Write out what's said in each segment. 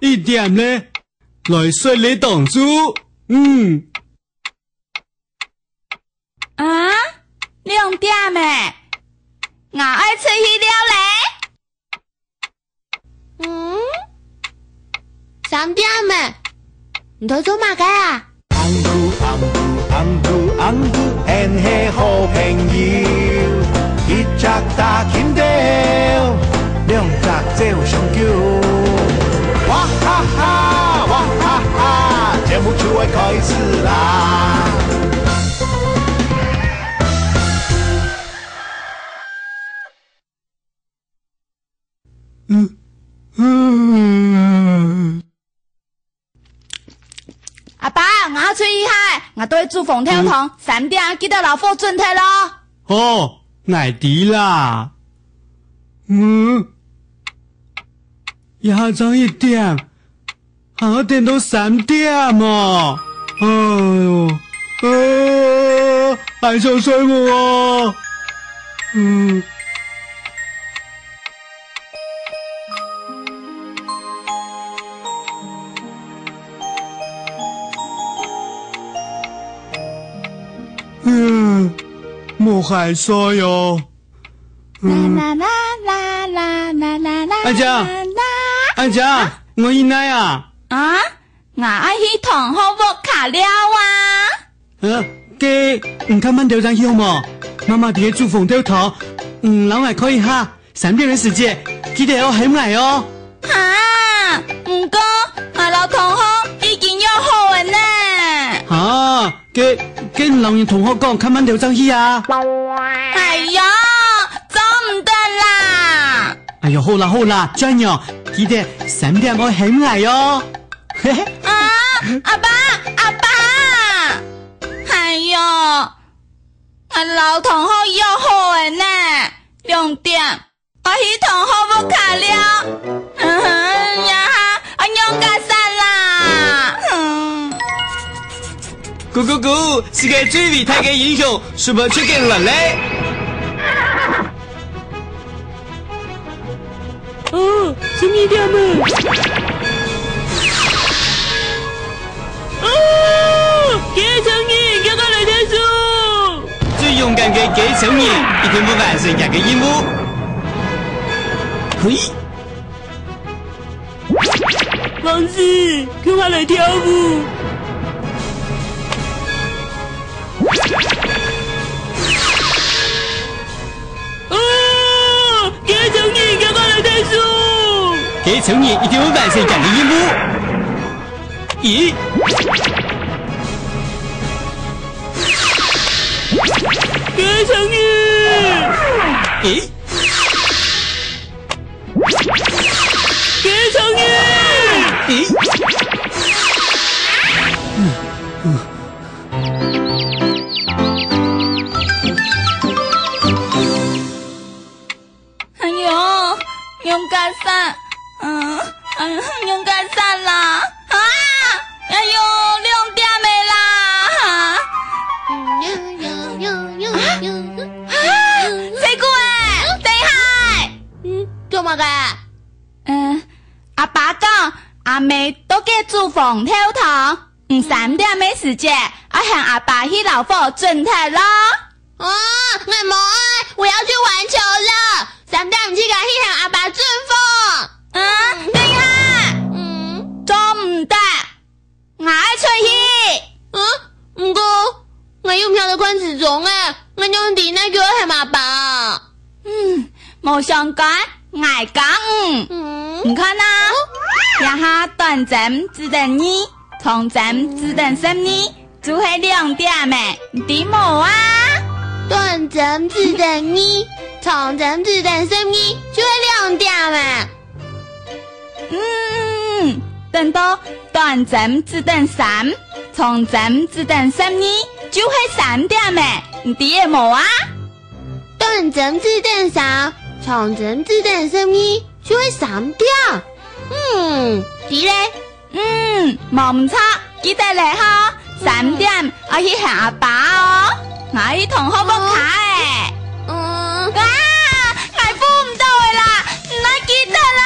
1點咧，來說你當主。啊，2點誒，我愛出去了咧。3點誒，唔睇做乜嘅啊？紅姑hen係好朋友，一隻大金條，2隻照相叫。哇哈哈，哇哈哈，節目就會開始啦！阿爸，我要出去海，我對煮鳳跳糖，3點記得老父準備咯。哦，愛啲啦。一下晝1點，下一點到3點啊！哎呦，還想睡我啊！冇害說喲。啦啦啦啦啦啦啦！阿姐，我依奶啊！啊，我愛去同學屋卡了啊！唔看慢條上去好冇？媽媽哋煮鳳跳糖，老外可以哈，3點嘅時間，記得要起來哦。哈，唔過我老同學已經要好人呢。啊，跟老人同學講，看慢條上去啊！哎呀，做唔得啦！哎呦，好啦，轉喲，記得3點要起來喲。啊，阿爸！哎呦，我老同學要好人呢，2點，我去同學屋卡了。呀，我用架散啦。咕，是個最厲害嘅英雄，是不是出鏡了嘞？哦，什麼點啊？給成義，給我來睇書。最勇敢嘅給成義，一定會完成這個任務。嘿，王子，跟我來跳舞。哦，給成義，給我來睇書。給成義，一定會完成這個任務。咦？給成義！咦？給成義！咦？哎呦，用架散，用架散啦！啊！哎呦，2點沒啦！誰姑誒，等下！做乜嘅？阿爸講，阿妹都給煮鳳跳糖，3點沒時間，我向阿爸去老父準備咯。我冇愛，我要去玩球了。3點唔知去向阿爸準備。等下，做唔得，我愛出去。唔過我要唔曉得款時鐘誒，我用電腦叫我向阿爸。冇相干，愛講。你看啊，一下短針只等2，長針只等12，就係2點誒，點冇啊？短針只等2，長針只等12，就係2點誒。等到短針只等3，長針只等12，就係3點誒，點冇啊？短針只等3，長針只等12，就係3點。啲咧？冇唔錯，記得嚟哈，3點我去向阿爸哦，我去同學屋卡誒。我付唔到嘅啦，唔記得啦。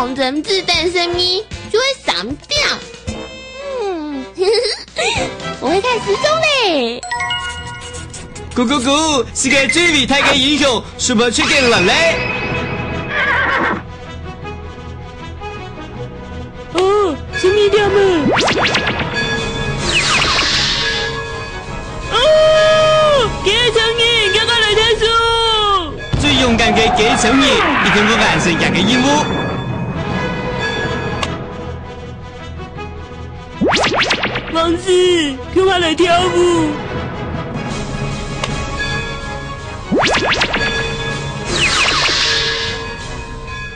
长针子弹声音就会散掉。我会看时钟嘞。咕咕咕，是个最厉害嘅英雄，是不是去见人嘞？哦，什么条么？哦，繼承人，叫我來睇書。最勇敢嘅繼承人，一定會完成佢嘅任務。王子，叫我來跳舞。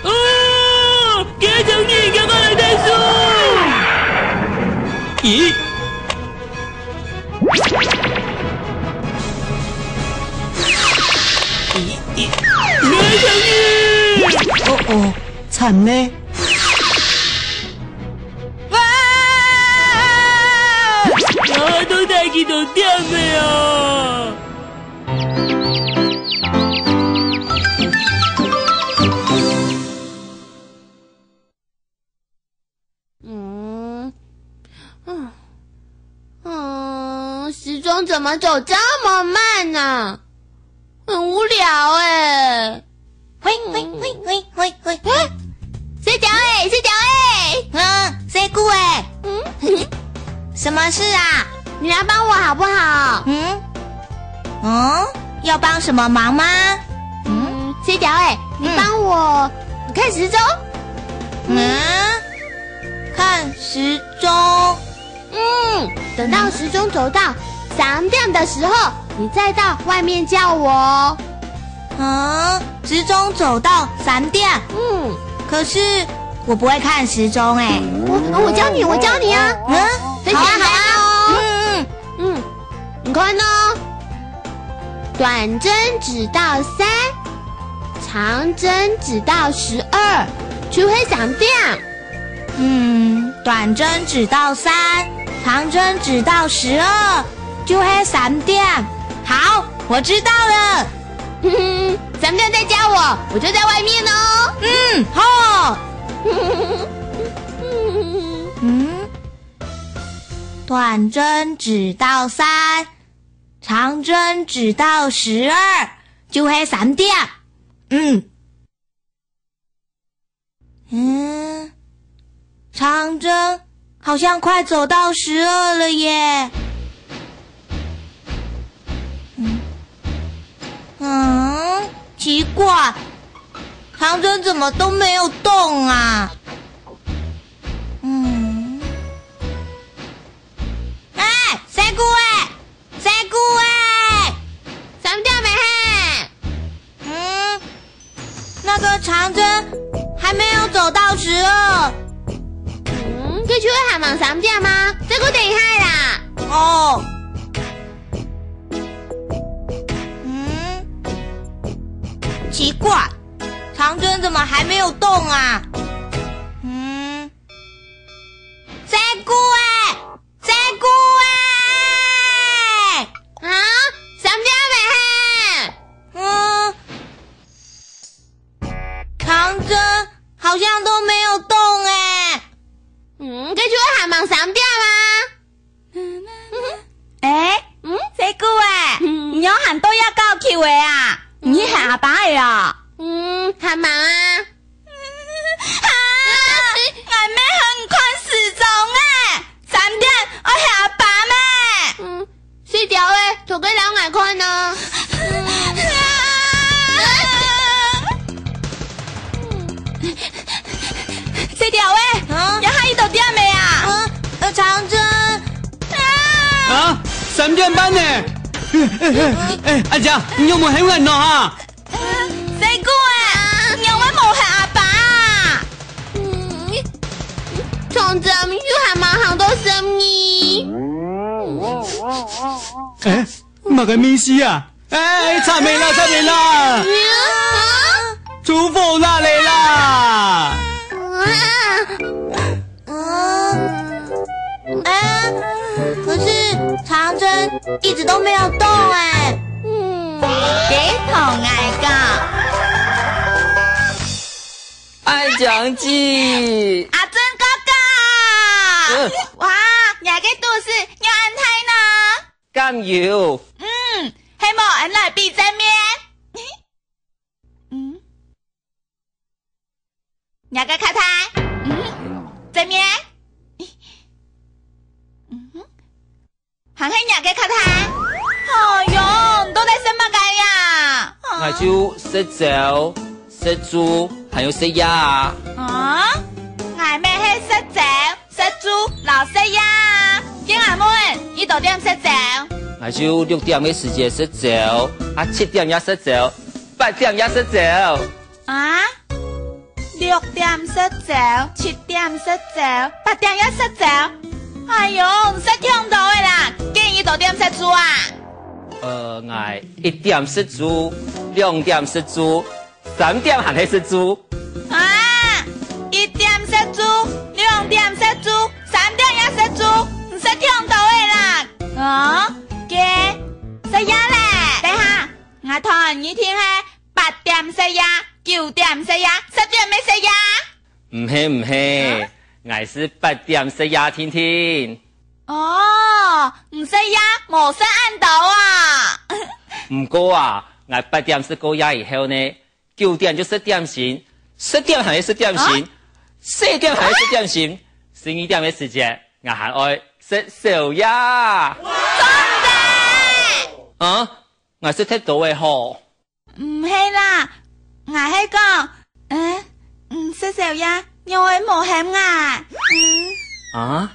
哦，繼承人，叫我來睇書。咦？繼承人。哦，慘咧！我都帶佢到點嘅啊！时钟怎么走这么慢呢？很无聊哎。喂，水饺哎，谁姑哎？什么事啊？你来帮我好不好？要帮什么忙吗？水饺哎，你帮我看时钟。看时钟。等到时钟走到3点的时候，你再到外面叫我哦。时钟走到3点。可是我不会看时钟哎。我教你啊。很简单哦。你看哦，短针指到3，长针指到12，就会3点。短针指到3，长针指到12，就会3点。好，我知道了。3点再加我就在外面哦。好。短针指到3，长针指到12，就会3点。长针好像快走到12了耶。奇怪，长针怎么都没有动啊？谁姑哎3点没嘿？那个长针还没有走到12。佢就會行埋3點嗎？這個厲害啦！哦。奇怪，長針怎麼還沒有動啊？誰姑哎啊，3點沒嘿？長針好像都沒有動哎。佢就會行埋3點嗎？誰姑哎？你有喊都要到去的啊？你喊阿爸的啊？喊忙啊！俺妹很看時鐘誒，3點我喊阿爸咩？睡覺誒，做個兩眼看呢。睡覺誒，要喊伊到點未啊？長針。3點半呢？阿姐，你有冇喊人咯哈？誰姑誒？你有冇喊阿爸啊？長針要喊埋好多聲音。乜嘅咩事啊？差未啦！廚房啦嚟啦！可是長針一直都沒有動哎。幾同嗌㗎？哎奖金。阿尊哥哥，哇，廿个都是要安泰呢？甘有。希望俺来比正面。廿个卡台，正面。行起廿个卡台。哎呦，都在什么个呀？我就食粥、食猪，还有食鸭啊。啊？我咩係食粥、食豬、老食呀？叫阿妹，呢度點食粥？我就6點嘅時間食粥，7點也食粥，8點也食粥。啊？6點食粥，7點食粥，8點也食粥。哎呦，唔識聽到嘅啦，建議到點食豬啊？我1點食豬，2點食豬，3點還係食豬。啊！1點食豬，2點食豬，3點也食豬，唔識聽到嘅啦。啊？嘅食呀咧？等下，我同你聽係8點食呀，9點食呀，10點未食呀？唔係，我是8點食呀，天天。哦，唔食呀，冇食按到啊。唔過啊，我8點食過呀以後呢，9點就食點心，10點還係食點心，4點還係食點心，12點嘅時間我還愛食宵夜。啊！我識睇到嘅嗬，唔係啦，我係講，食宵夜，因為冇鹹牙。啊？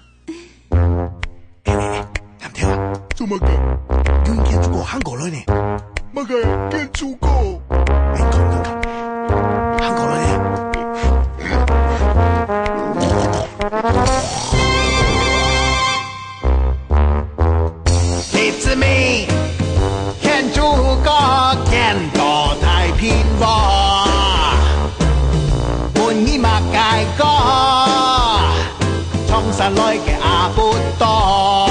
啱聽啊？做乜嘅？叫人見住個韓國女呢？乜嘅？見住個？come，韓國女呢？It's me。見住個見到太平和，滿意馬街個，衝上來嘅阿不多。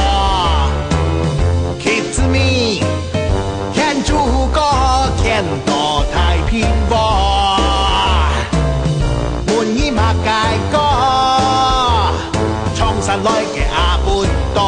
Kiss me， 見住個見到太平和，滿意馬街個，衝上來嘅阿不多。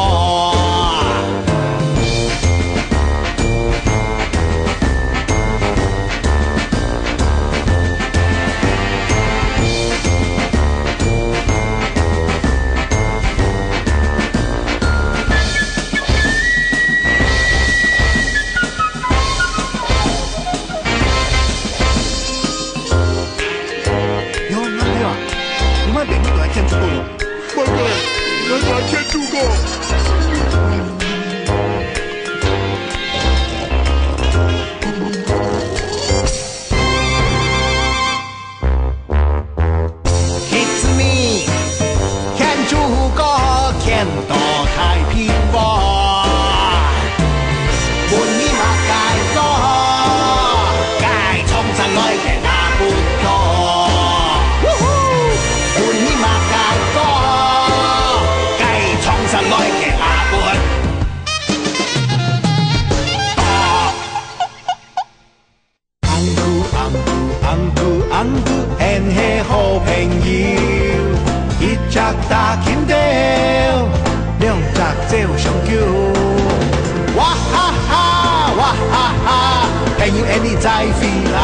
打金條，兩隻手相叫，哇哈哈，哇哈哈，朋友你在飛啦。